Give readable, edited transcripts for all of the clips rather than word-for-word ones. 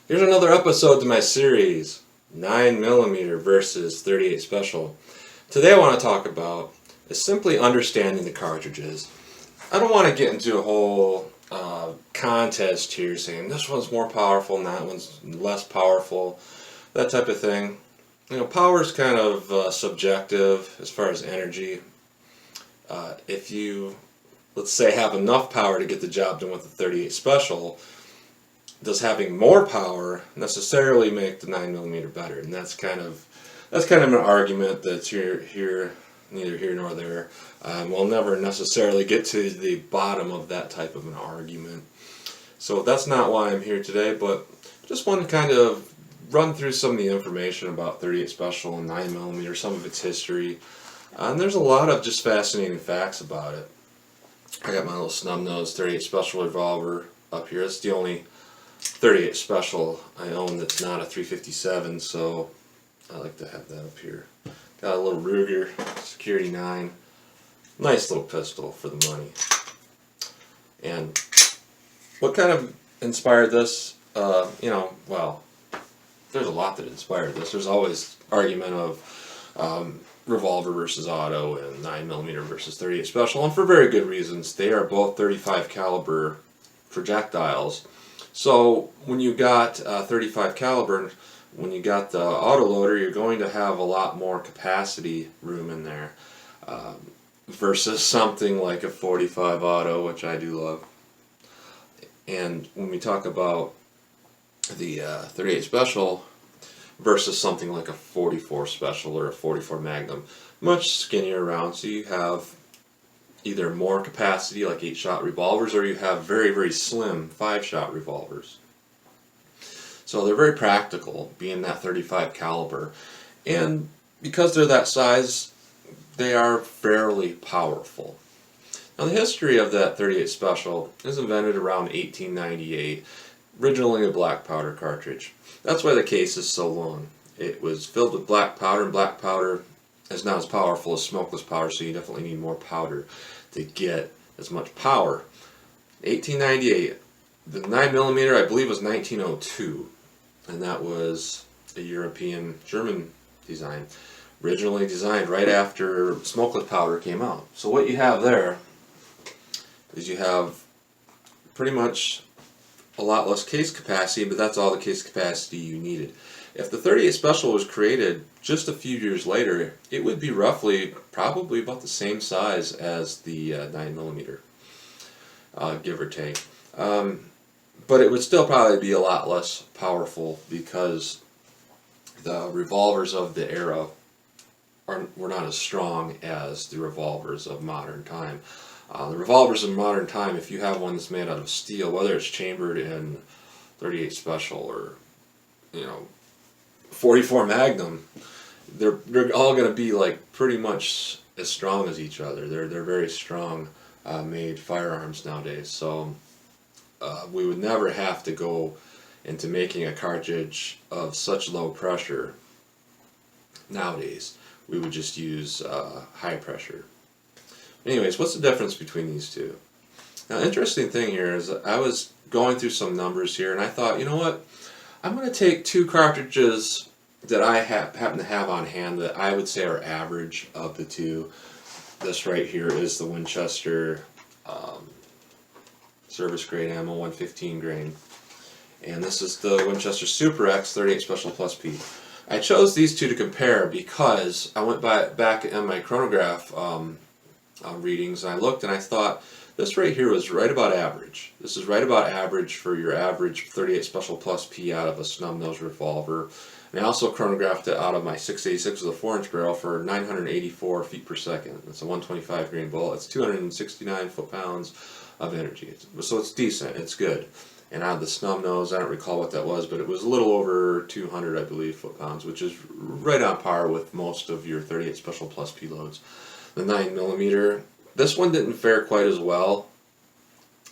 Here's another episode to my series, 9mm versus 38 Special. Today I want to talk about is simply understanding the cartridges. I don't want to get into a whole contest here saying this one's more powerful and that one's less powerful, that type of thing. You know, power is kind of subjective as far as energy. If you, let's say, have enough power to get the job done with the 38 Special, does having more power necessarily make the 9mm better? And that's kind of an argument that's neither here nor there. We'll never necessarily get to the bottom of that type of an argument. So that's not why I'm here today, but just want to kind of run through some of the information about 38 Special and 9mm, some of its history. And there's a lot of just fascinating facts about it. I got my little snub nose 38 Special revolver up here. It's the only 38 Special I own that's not a 357, so I like to have that up here. Got a little Ruger Security 9. Nice little pistol for the money. And what kind of inspired this? Well, there's a lot that inspired this. There's always argument of Revolver versus Auto and 9mm versus 38 Special, and for very good reasons. They are both 35 caliber projectiles. So when you got 35 caliber, when you got the autoloader, you're going to have a lot more capacity room in there versus something like a 45 auto, which I do love. And when we talk about the 38 Special versus something like a 44 Special or a 44 Magnum, much skinnier round, so you have either more capacity like 8-shot revolvers, or you have very, very slim 5-shot revolvers. So they're very practical, being that 35 caliber. And because they're that size, they are fairly powerful. Now the history of that 38 Special is invented around 1898, originally a black powder cartridge. That's why the case is so long. It was filled with black powder, and black powder is not as powerful as smokeless powder, so you definitely need more powder to get as much power. 1898. The 9mm, I believe, was 1902, and that was a European German design, originally designed right after smokeless powder came out. So what you have there is you have pretty much a lot less case capacity, but that's all the case capacity you needed. If the 38 Special was created just a few years later, it would be roughly, probably about the same size as the 9mm, give or take. But it would still probably be a lot less powerful because the revolvers of the era were not as strong as the revolvers of modern time. The revolvers of modern time, if you have one that's made out of steel, whether it's chambered in 38 Special or 44 Magnum, they're all going to be like pretty much as strong as each other. They're very strong made firearms nowadays. So we would never have to go into making a cartridge of such low pressure nowadays. We would just use high pressure. Anyways, what's the difference between these two? Now, interesting thing here is I was going through some numbers here, and I thought, you know what? I'm going to take two cartridges that I happen to have on hand that I would say are average of the two. This right here is the Winchester service grade ammo, 115 grain. And this is the Winchester Super X 38 Special Plus P. I chose these two to compare because I went back in my chronograph readings, and I looked and I thought this right here was right about average. This is right about average for your average 38 Special Plus P out of a snub nose revolver. And I also chronographed it out of my 686 with a 4-inch barrel for 984 feet per second. It's a 125 grain bullet. It's 269 foot-pounds of energy. So it's decent. It's good. And out of the snub nose, I don't recall what that was, but it was a little over 200, I believe, foot-pounds, which is right on par with most of your 38 Special Plus P loads. The 9mm, this one didn't fare quite as well.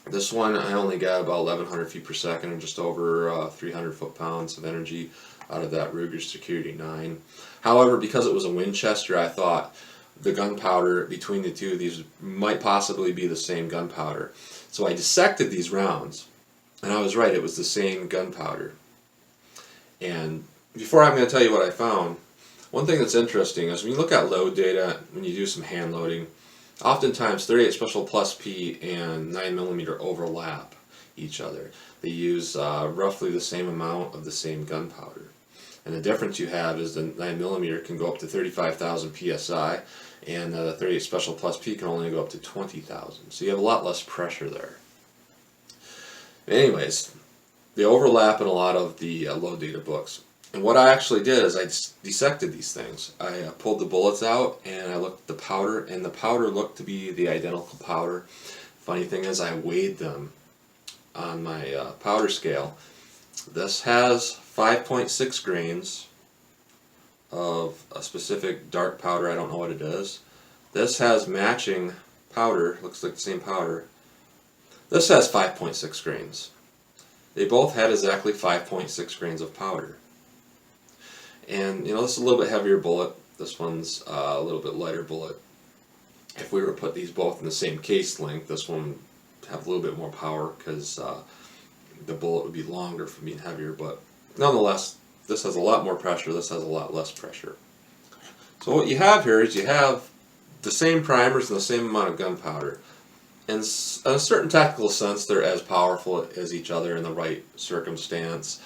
This one I only got about 1,100 feet per second and just over 300 foot-pounds of energy out of that Ruger Security 9. However, because it was a Winchester, I thought the gunpowder between the two of these might possibly be the same gunpowder. So I dissected these rounds, and I was right, it was the same gunpowder. And before I'm going to tell you what I found, one thing that's interesting is when you look at load data, when you do some hand loading, oftentimes 38 Special Plus P and 9mm overlap each other. They use roughly the same amount of the same gunpowder. And the difference you have is the 9mm can go up to 35,000 psi, and the 38 Special Plus P can only go up to 20,000. So you have a lot less pressure there. Anyways, they overlap in a lot of the load data books. And what I actually did is I dissected these things. I pulled the bullets out and I looked at the powder, and the powder looked to be the identical powder. Funny thing is, I weighed them on my powder scale. This has 5.6 grains of a specific dark powder. I don't know what it is. This has matching powder, looks like the same powder. This has 5.6 grains. They both had exactly 5.6 grains of powder. And this is a little bit heavier bullet. This one's a little bit lighter bullet. If we were to put these both in the same case length, this one would have a little bit more power because the bullet would be longer for being heavier. But nonetheless, this has a lot more pressure. This has a lot less pressure. So what you have here is you have the same primers and the same amount of gunpowder. In a certain tactical sense, they're as powerful as each other in the right circumstance.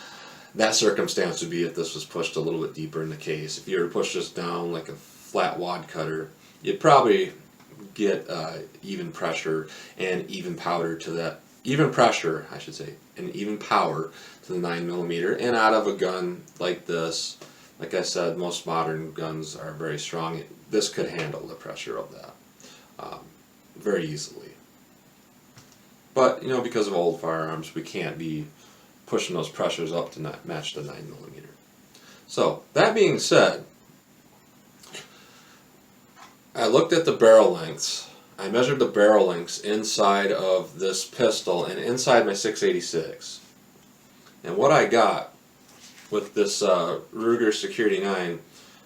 That circumstance would be if this was pushed a little bit deeper in the case. If you were to push this down like a flat wad cutter, you'd probably get even pressure and even powder to that. Even pressure, I should say, and even power to the 9mm. And out of a gun like this, like I said, most modern guns are very strong. This could handle the pressure of that very easily. But because of old firearms, we can't be pushing those pressures up to not match the 9mm. So that being said, I looked at the barrel lengths. I measured the barrel lengths inside of this pistol and inside my 686. And what I got with this Ruger Security 9,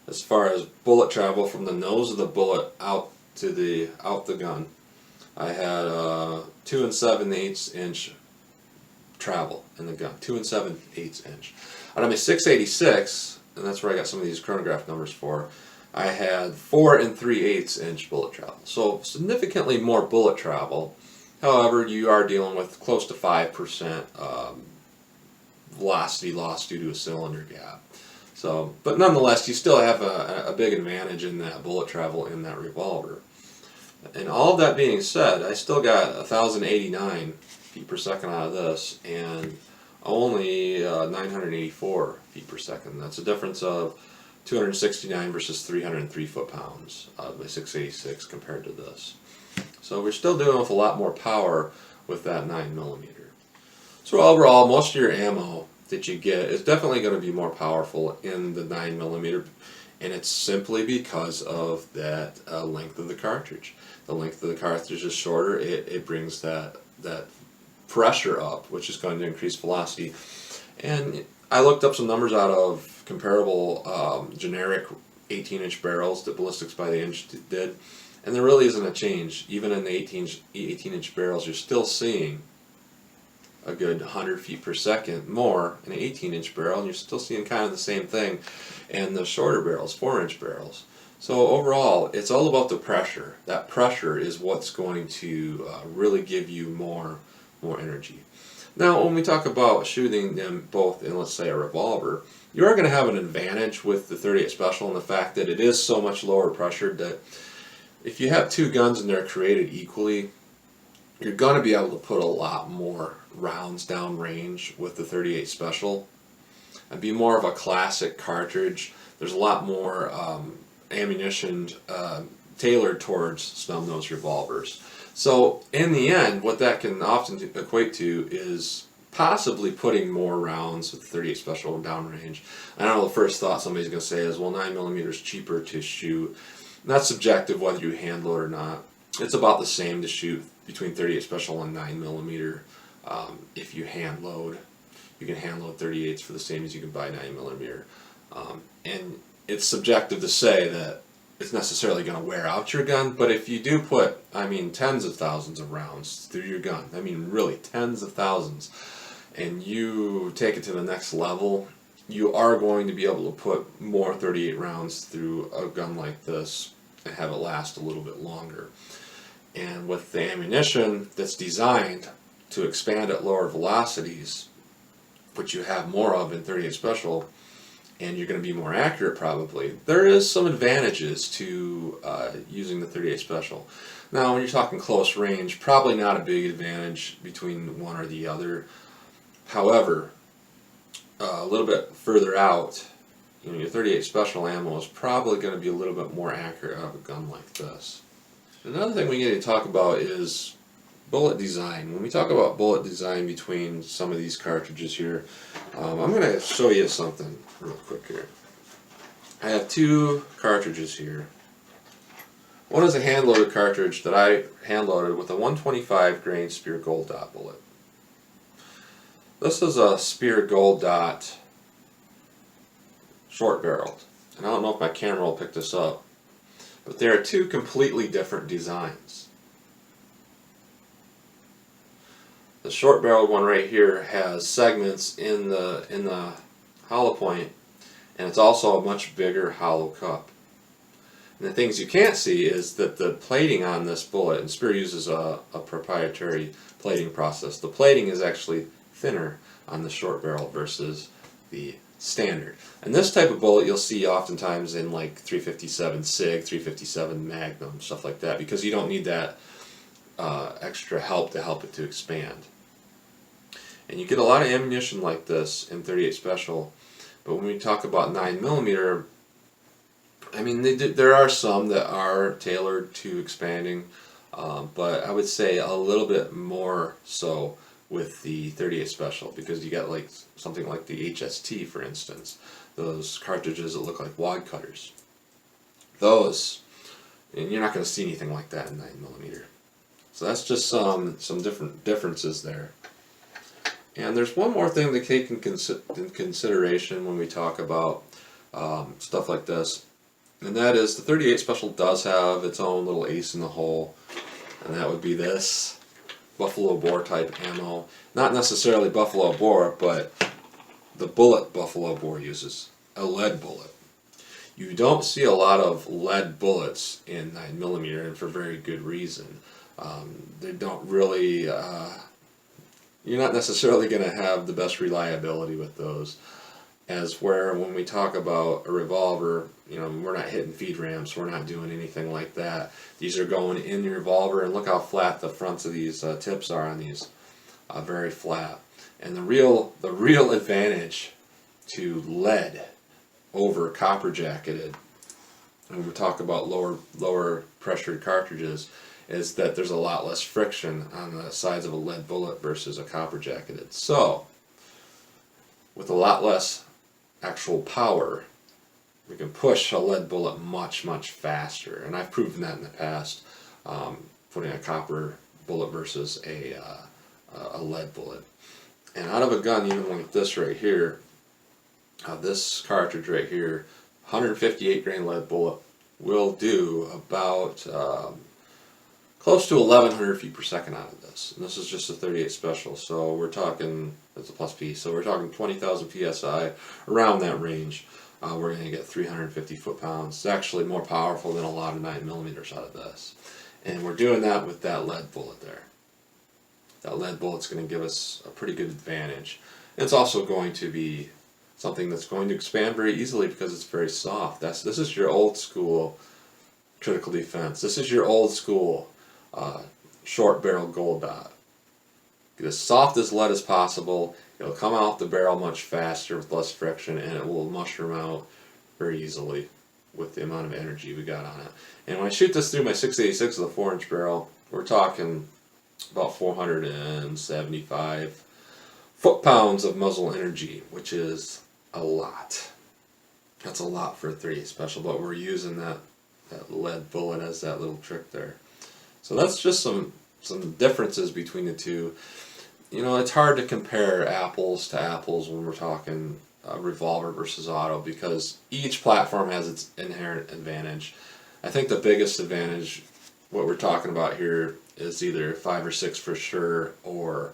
as far as bullet travel from the nose of the bullet out the gun, I had 2 7/8 inch travel in the gun, 2 7/8 inch. Out of my 686, and that's where I got some of these chronograph numbers for, I had 4 3/8 inch bullet travel. So significantly more bullet travel. However, you are dealing with close to 5% velocity loss due to a cylinder gap. So, but nonetheless, you still have a big advantage in that bullet travel in that revolver. And all of that being said, I still got 1,089 feet per second out of this, and only 984 feet per second. That's a difference of 269 versus 303 foot-pounds out of my 686 compared to this. So we're still dealing with a lot more power with that 9mm. So overall, most of your ammo that you get is definitely going to be more powerful in the 9mm, and it's simply because of that length of the cartridge. The length of the cartridge is shorter. It brings that pressure up, which is going to increase velocity. And I looked up some numbers out of comparable generic 18-inch barrels that Ballistics by the Inch did, and there really isn't a change. Even in the 18-inch barrels, you're still seeing a good 100 feet per second more in an 18-inch barrel, and you're still seeing kind of the same thing in the shorter barrels, 4-inch barrels. So overall, it's all about the pressure. That pressure is what's going to really give you more energy. Now, when we talk about shooting them both in, let's say, a revolver, you are going to have an advantage with the 38 Special in the fact that it is so much lower pressured that if you have two guns and they're created equally, you're going to be able to put a lot more rounds down range with the 38 Special and be more of a classic cartridge. There's a lot more ammunition tailored towards snub-nosed revolvers. So in the end, what that can often equate to is possibly putting more rounds with the 38 Special downrange. I know the first thought somebody's going to say is, well, 9mm is cheaper to shoot. And that's subjective whether you hand load or not. It's about the same to shoot between 38 Special and 9mm. If you hand load, you can hand load 38s for the same as you can buy 9mm. And it's subjective to say that it's necessarily going to wear out your gun, but if you do put, tens of thousands of rounds through your gun, really tens of thousands, and you take it to the next level, you are going to be able to put more 38 rounds through a gun like this and have it last a little bit longer. And with the ammunition that's designed to expand at lower velocities, which you have more of in 38 Special, and you're going to be more accurate probably, there is some advantages to using the 38 Special. Now when you're talking close range, probably not a big advantage between one or the other. However, a little bit further out, your 38 Special ammo is probably going to be a little bit more accurate out of a gun like this. Another thing we need to talk about is bullet design. When we talk about bullet design between some of these cartridges here, I'm going to show you something real quick here. I have two cartridges here. One is a hand-loaded cartridge that I hand-loaded with a 125 grain Speer Gold Dot bullet. This is a Speer Gold Dot short barreled. And I don't know if my camera will pick this up, but there are two completely different designs. The short barreled one right here has segments in the hollow point, and it's also a much bigger hollow cup. And the things you can't see is that the plating on this bullet, and Speer uses a proprietary plating process, the plating is actually thinner on the short barrel versus the standard. And this type of bullet you'll see oftentimes in like 357 SIG, 357 Magnum, stuff like that, because you don't need that extra help to help it to expand. And you get a lot of ammunition like this in 38 Special, but when we talk about 9mm, I mean, there are some that are tailored to expanding, but I would say a little bit more so with the 38 Special, because you got like something like the HST, for instance, those cartridges that look like wad cutters. Those, and you're not going to see anything like that in 9mm. So that's just some different differences there. And there's one more thing to take in consideration when we talk about stuff like this, and that is the 38 Special does have its own little ace in the hole, and that would be this buffalo bore type ammo. Not necessarily buffalo bore, but the bullet buffalo bore uses a lead bullet. You don't see a lot of lead bullets in 9mm, and for very good reason. They don't really, you're not necessarily going to have the best reliability with those. As where when we talk about a revolver, we're not hitting feed ramps, we're not doing anything like that. These are going in the revolver, and look how flat the fronts of these tips are on these, very flat. And the real advantage to lead over copper jacketed, when we talk about lower pressured cartridges, is that there's a lot less friction on the sides of a lead bullet versus a copper jacketed. So, with a lot less actual power, we can push a lead bullet much, much faster. And I've proven that in the past, putting a copper bullet versus a lead bullet. And out of a gun, even like this right here, this cartridge right here, 158 grain lead bullet will do about close to 1100 feet per second out of this. And this is just a 38 Special, so we're talking, it's a plus P, so we're talking 20,000 PSI, around that range. We're going to get 350 foot-pounds. It's actually more powerful than a lot of 9mm out of this. And we're doing that with that lead bullet there. That lead bullet's going to give us a pretty good advantage. And it's also going to be something that's going to expand very easily because it's very soft. This is your old school critical defense. This is your old school short barrel gold dot. Get as soft as lead as possible. It'll come out the barrel much faster with less friction, and it will mushroom out very easily with the amount of energy we got on it. And when I shoot this through my 686 with a 4-inch barrel, we're talking about 475 foot-pounds of muzzle energy, which is a lot. That's a lot for a 38 Special, but we're using that lead bullet as that little trick there. So that's just some differences between the two. It's hard to compare apples to apples when we're talking revolver versus auto, because each platform has its inherent advantage. I think the biggest advantage, what we're talking about here, is either 5 or 6 for sure, or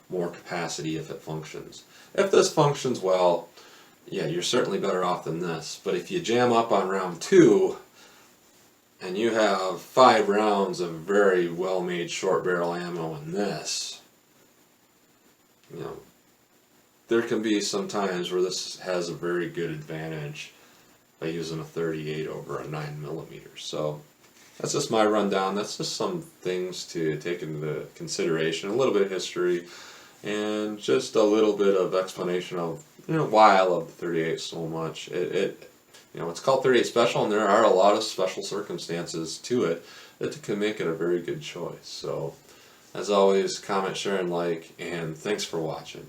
more capacity if it functions. If this functions well, yeah, you're certainly better off than this. But if you jam up on round 2 and you have 5 rounds of very well-made short barrel ammo in this, you know, there can be some times where this has a very good advantage by using a 38 over a 9mm. So that's just my rundown. That's just some things to take into consideration. A little bit of history and just a little bit of explanation of why I love the 38 so much. It's called 38 Special, and there are a lot of special circumstances to it that can make it a very good choice. So, as always, comment, share, and like, and thanks for watching.